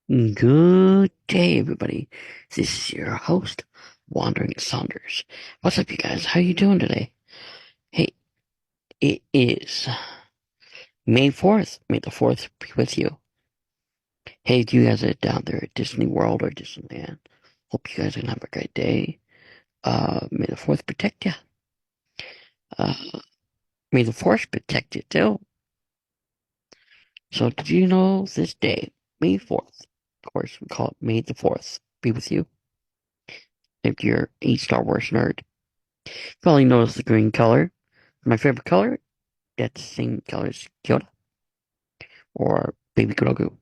Good day, everybody. This is your host, Wandering Saunders. What's up, you guys? How you doing today? Hey, it is May 4th. May the 4th be with you. Hey, you guys are down there at Disney World or Disneyland. Hope you guys are gonna have a great day. May the 4th protect you. Uh, may the Force protect you too. So, did you know this day, May 4th? Of course, we call it May the 4th. Be with you. If you're a Star Wars nerd, you probably notice the green color. My favorite color, that's the same color as Yoda or Baby Grogu.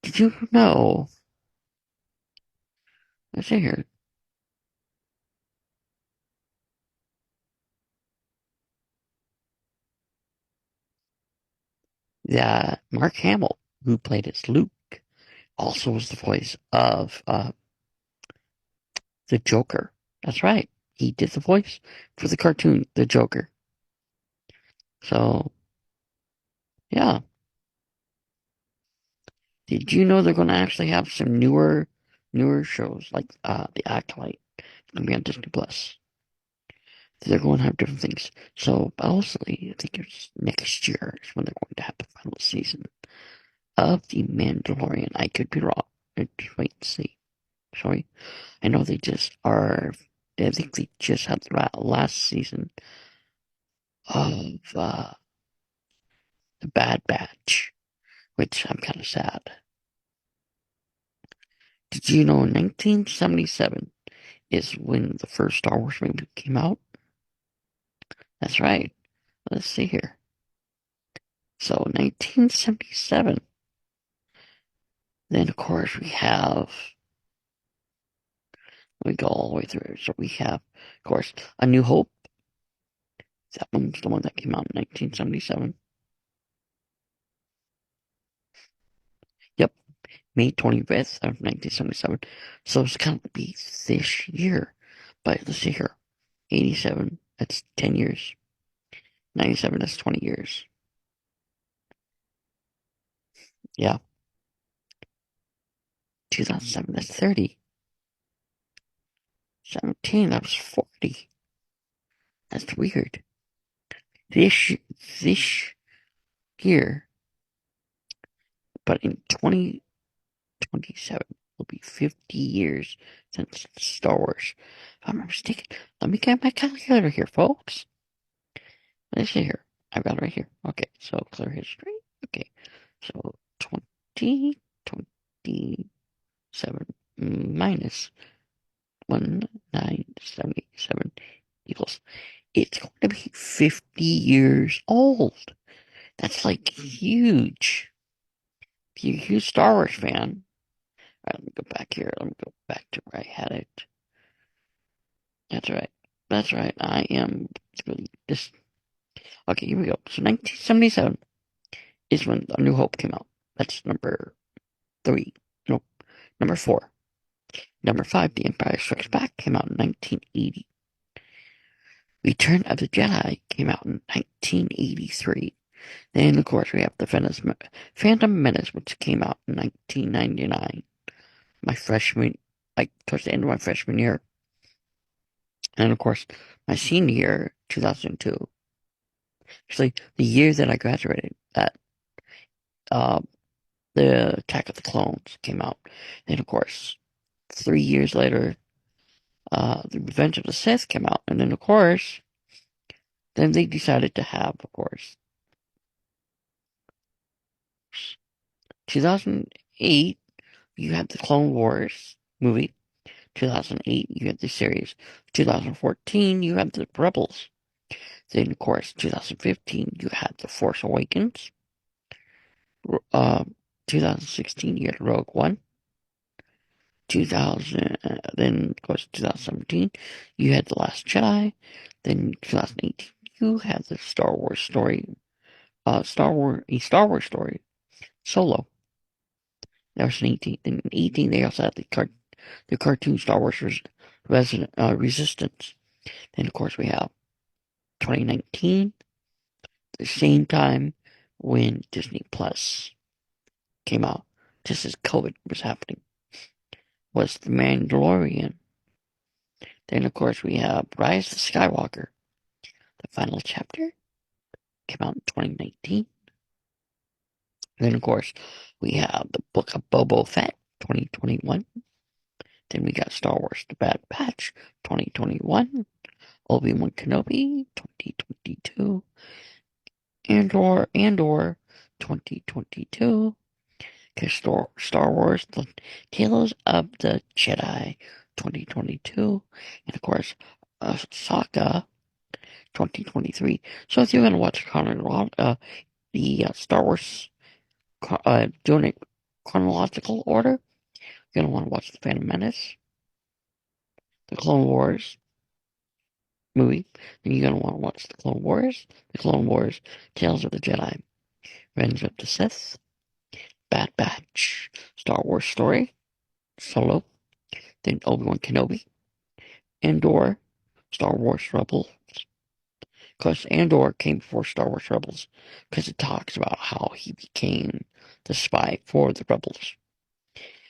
Did you know? Let's see here. That Mark Hamill, who played as Luke, also was the voice of the Joker. That's right. He did the voice for the cartoon, The Joker. So, yeah. Did you know they're going to actually have some newer shows like The Acolyte? It's going to be on Disney Plus. They're going to have different things. So, honestly, I think it's next year is when they're going to have the final season of The Mandalorian. I could be wrong. Just wait and see. Sorry. I know they just are. I think they just had the last season of The Bad Batch, which I'm kind of sad. Did you know 1977 is when the first Star Wars movie came out? That's right. Let's see here. So 1977. Then of course we have. We go all the way through. So we have, of course, A New Hope. That one's the one that came out in 1977. Yep, May 25th of 1977. So it's going to be this year. But let's see here. 87, that's 10 years. 97, that's 20 years. Yeah. 2007, that's 30. 17, that was 40. That's weird. This, this year, but in 2027 will be 50 years since Star Wars. If I'm not mistaken, let me get my calculator here, folks. Let's see here. I've got it right here. Okay, so clear history. Okay, so 2027 minus 1977 equals. It's going to be 50 years old. That's like huge. If you're a huge Star Wars fan, all right, let me go back here. Let me go back to where I had it. That's right. That's right. I am really just okay. Here we go. So 1977 is when A New Hope came out. That's number three. Nope. Number four. Number five, The Empire Strikes Back came out in 1980. Return of the Jedi came out in 1983. Then, of course, we have the Phantom Menace, which came out in 1999. My freshman, like towards the end of my freshman year. And of course, my senior year, 2002. Actually, the year that I graduated, that uh, the Attack of the Clones came out. And of course, 3 years later, the Revenge of the Sith came out. And then, of course, then they decided to have, of course, 2008, you had the Clone Wars movie. 2008, you had the series. 2014, you had the Rebels. Then, of course, 2015, you had The Force Awakens. Uh, 2016, you had Rogue One. 2000, then, of course, 2017, you had The Last Jedi. Then, 2018, you had the Star Wars story, a Star Wars story, Solo. That was in 18. Then in 18, they also had the cartoon Star Wars Resistance. Then, of course, we have 2019, the same time when Disney Plus came out. just as COVID was happening, was The Mandalorian. Then, of course, we have Rise of Skywalker. The final chapter came out in 2019. Then, of course, we have The Book of Boba Fett, 2021. Then we got Star Wars The Bad Batch, 2021. Obi-Wan Kenobi, 2022. Andor, 2022. Star Wars The Tales of the Jedi, 2022. And, of course, Ahsoka, 2023. So if you're going to watch the Star Wars doing it chronological order, you're going to want to watch The Phantom Menace, The Clone Wars movie, then you're going to want to watch The Clone Wars, Tales of the Jedi, Revenge of the Sith, Bad Batch, Star Wars Story, Solo, then Obi-Wan Kenobi, Andor, Star Wars Rebels. Because Andor came before Star Wars Rebels, because it talks about how he became the spy for the Rebels.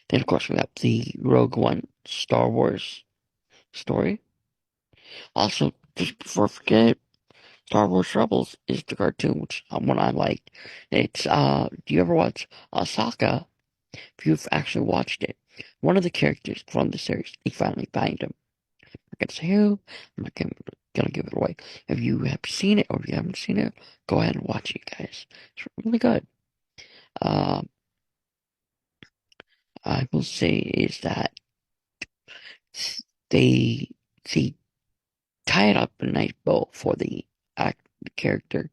Then, of course, we have the Rogue One Star Wars story. Also, just before I forget, Star Wars Rebels is the cartoon, which one I liked. It's, do you ever watch Ahsoka? If you've actually watched it, one of the characters from the series, they finally find him. I'm not gonna say who, I'm not gonna give it away. If you have seen it or if you haven't seen it, go ahead and watch it, guys. It's really good. Um, I will say is that they they tie it up in a nice bow for the character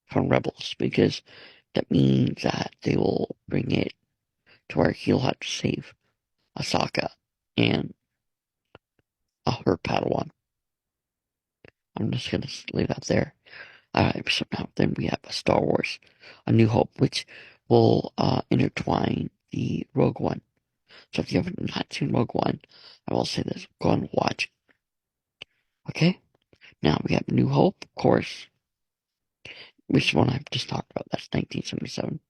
from Rebels because that means that they will bring it to where he'll have to save Ahsoka and her Padawan. I'm just gonna leave that there. Alright, so now then we have a Star Wars, A New Hope, which will intertwine the Rogue One. So if you have not seen Rogue One, I will say this: go and watch it. Okay. Now we have New Hope, of course, which one I've just talked about. That's 1977.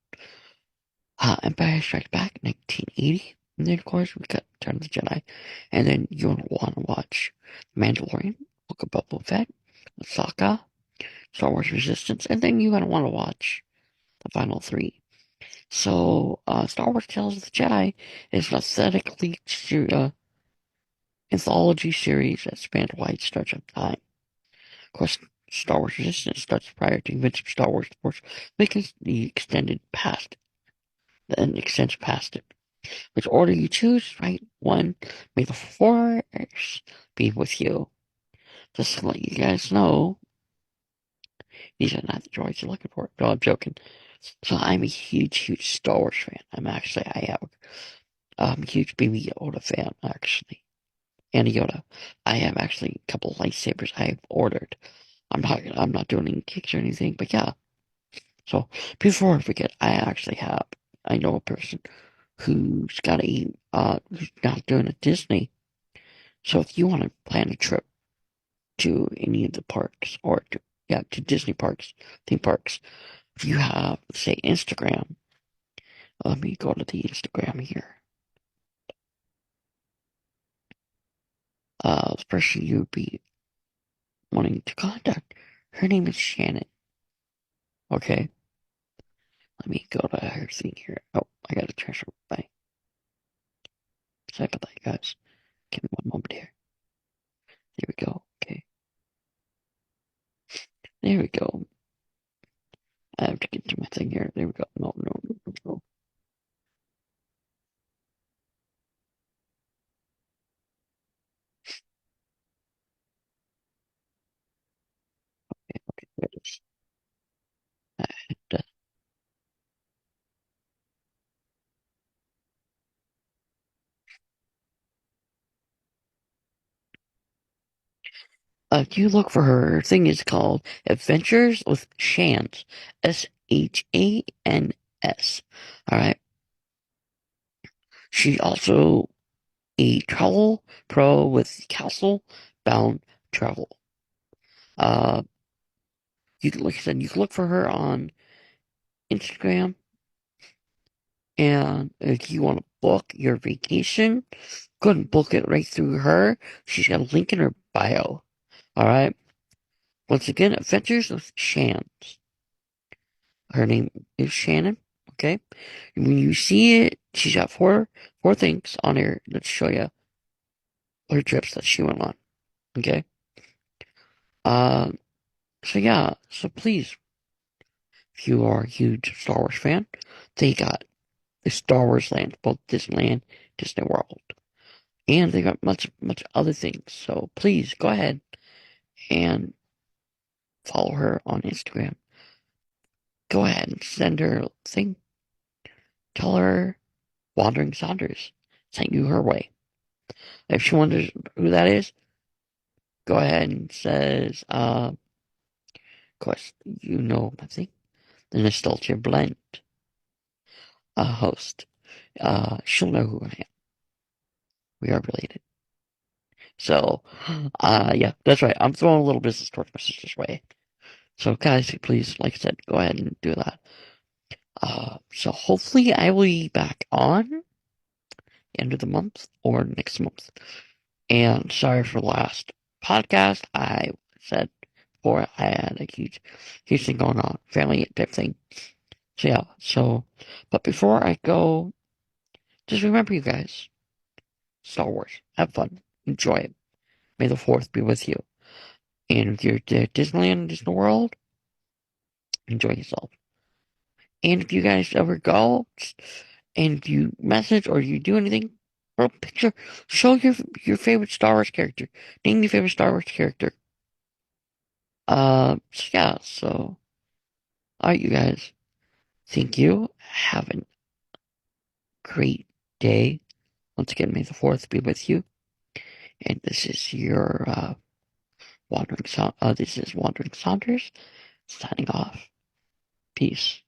Empire Strikes Back, 1980. And then, of course, we got Return of the Jedi. And then you'll want to watch Mandalorian, Book of Boba Fett, Ahsoka, Star Wars Resistance, and then you're going to want to watch the final three. So, Star Wars Tales of the Jedi is an anthology series that spans a wide stretch of time. Of course, Star Wars Resistance starts prior to events of Star Wars Force because the extends past it. Which order you choose, right? One, may the force be with you. Just to let you guys know, these are not the droids you're looking for. No, I'm joking. So I'm a huge Star Wars fan. I have a huge Baby Yoda fan, actually. And Yoda. I have actually a couple of lightsabers I've ordered. I'm not doing any kicks or anything, but yeah. So before I forget, I know a person who's not doing a Disney. So if you want to plan a trip to any of the parks to Disney parks, theme parks, if you have, say, Instagram, let me go to the Instagram here. The person you'd be wanting to contact, her name is Shannon. Okay, let me go to her thing here. Oh, I gotta transfer my. Sorry about that, guys. Give me one moment here. There we go. Okay, there we go. I have to get to my thing here. There we go. No. Okay, there it is. And, you look for her thing is called Adventures with Shans. Shans. All right. She's also a travel pro with Castle Bound Travel. Uh, like I said, you can look for her on Instagram And if you want to book your vacation, go ahead and book it right through her. She's got a link in her bio. All right. Once again, Adventures of Shans. Her name is Shannon. Okay. And when you see it, she's got four things on here that show you her trips that she went on. Okay. Um. So yeah. So please, if you are a huge Star Wars fan, they got the Star Wars land, both Disneyland, Disney World, and they got much other things. So please go ahead and follow her on Instagram. Go ahead and send her a thing. Tell her Wandering Saunders sent you her way. If she wonders who that is, go ahead and says, of course, you know my thing, the Nostalgia Blend host. She'll know who I am. We are related. So, yeah, that's right. I'm throwing a little business towards my sister's way. So, guys, please, like I said, go ahead and do that. So hopefully I will be back on the end of the month or next month. And sorry for the last podcast. I said before I had a huge thing going on, family type thing. So yeah, but before I go, just remember you guys, Star Wars, have fun, enjoy it. May the 4th be with you. And if you're at Disneyland, Disney World, enjoy yourself. And if you guys ever go and you message or you do anything, throw a picture, show your favorite Star Wars character. Name your favorite Star Wars character. So yeah, alright, you guys. Thank you. Have a great day. Once again, may the 4th be with you. And this is your this is Wandering Saunders signing off. Peace.